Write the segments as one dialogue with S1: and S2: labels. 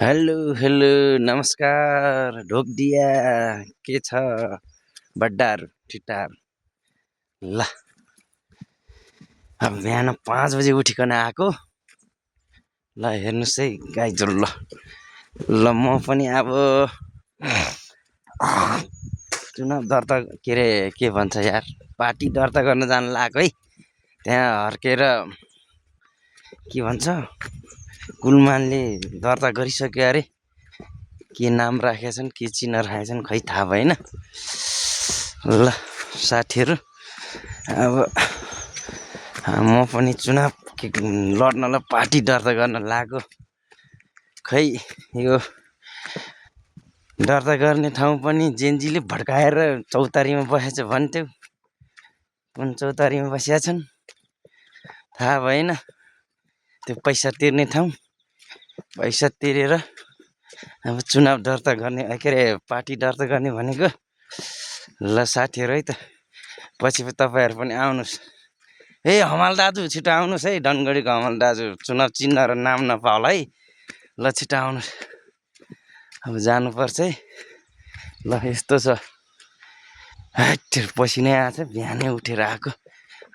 S1: hello hello नमस्कार ढोकदिया के छ बड्डार ठिटार ल अब बिहान 5 बजे उठिकन आएको ल हेर्नुहोस् है गाइजहरू ल म पनि अब चुनाव दर्ता के अरे के भन्छ यार पार्टी दर्ता गर्न जान लागेको है त्यहाँ हर्केर के भन्छ कुलमानले दर्ता गरिसक्यो अरे के नाम राखेछन् के चिन्ह राखेछन् खै थाहा भएन ल साथीहरू अब म पनि चुनाव लड्नलाई पार्टी दर्ता गर्न लागेको खै यो दर्ता गर्ने ठाउँ पनि जेनजीले भड्काएर चौतारीमा बसेछ भन्थ्यो कुन चौतारीमा बसिया छन् थाहा भएन त्यो पैसा तिर्ने ठाउँ पैसा तिरेर अब चुनाव दर्ता गर्ने के अरे पार्टी दर्ता गर्ने भनेको ल साथीहरू है त पछि तपाईँहरू पनि आउनुहोस् ए हमाल दाजु छिटो आउनुहोस् है डनगढीको हमाल दाजु चुनाव चिन्ह र नाम नपाउला है ल छिटो आउनुहोस् अब जानुपर्छ है ल यस्तो छ पसिनै आएको छ बिहानै उठेर आएको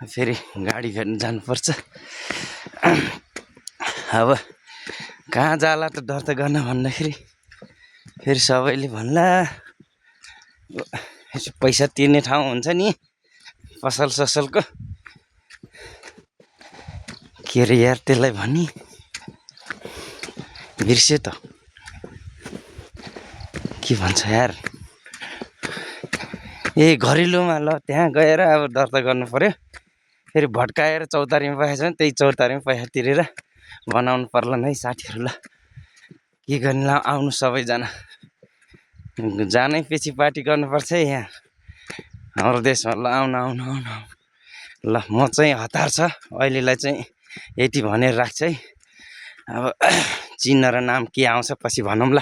S1: फेरि गाडी फेर्न जानुपर्छ अब कहाँ जाला त दर्ता गर्न भन्दाखेरि फेरि सबैले भन्ला पैसा तिर्ने ठाउँ हुन्छ नि पसल ससलको के अरे यार त्यसलाई भनी बिर्स्यो त के भन्छ यार ए घरेलुमा ल त्यहाँ गएर अब दर्ता गर्नु पर्यो फेरि भड्काएर चौतारीमा बसेछ भने त्यही चौतारीमा पैसा तिरेर बनाउनु पर्ला है साथीहरू ल के गर्ने ल आउनु सबैजना जानै पछि पार्टी गर्नुपर्छ है यहाँ हाम्रो देशमा ल आउनु आउनु आउनु ल म चाहिँ हतार छ अहिलेलाई चाहिँ यति भनेर राख्छु है अब चिन्ह र नाम के आउँछ पछि भनौँ ल